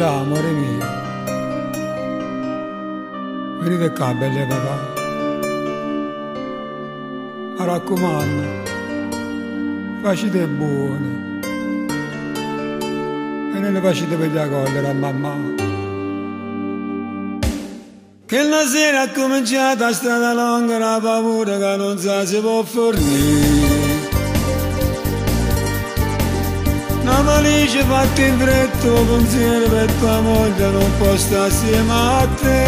Ciao amore mio, venite qua belle papà, mi raccomando, facete buone e non le facete per la collera a mamma. Che la sera è cominciata a strada lunga, la paura che non sa si può fornire. Una valigia fatta in fretta, un pensiero per tua moglie non può stare assieme a te.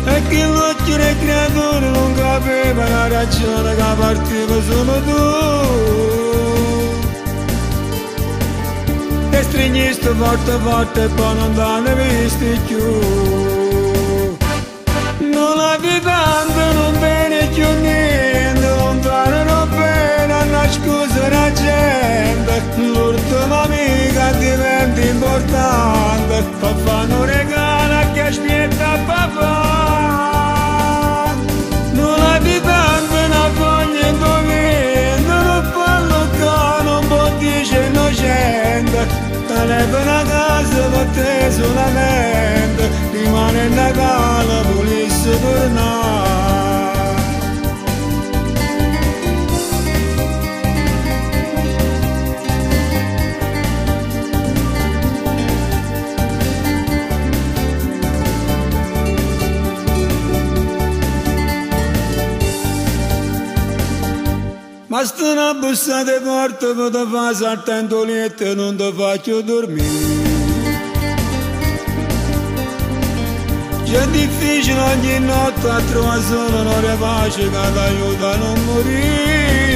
E che l'occhio del creatore non capeva la ragione che partiva solo tu. E stringiste forte forte e poi non te ne visti più. Non la vi tanto, non bene più niente, non tornerò bene a scusa la gente. L'ultima amica diventa importante, papà non regala che aspetta papà. Non la vi tanto, una foglia in tuo vento, non parlo qua, non può dire innocente. Telefona a casa per te solamente, rimane in Natale, volesse tornare. Basta una bussa di porta per te fare saltando letto e non ti faccio dormire. È difficile ogni notte a trovare solo un'ora pace che ti aiuta a non morire.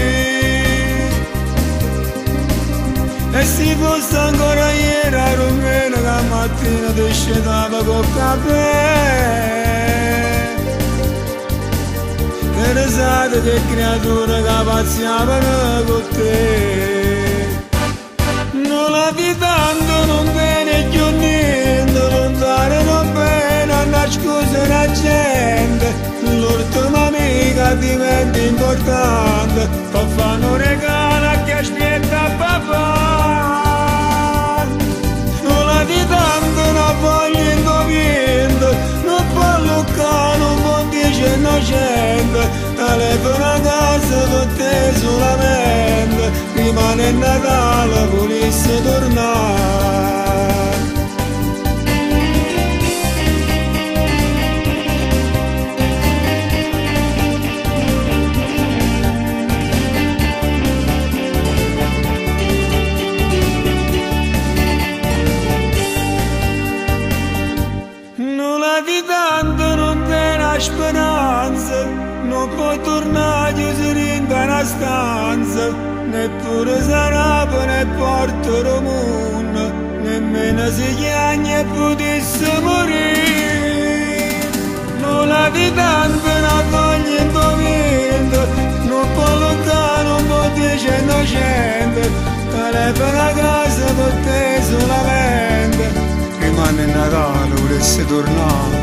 E se fosse ancora ieri a Romena che la mattina ti scendava col caffè. E risate che creatura che pazziavano con te. Non la di tanto, non bene più niente, non daremo bene a nascondere la gente. L'ultima amica diventa importante, papà non regala che aspetta papà. Non la di tanto, una voglia in tuo vento, non parlo qua, non può dire innocente. Telefona a casa per te solamente, rimane in Natale, volesse tornare. Non la di tanto, non te la speranza. Non può tornare chiuso in una stanza, neppure sarà né porto romano, nemmeno si chiagna e potesse morire. Non la di tanto, una voglia in tuo vento, non può lontano, non può dire innocente. Telefona a casa per te solamente, rimane in Natale, volesse tornare.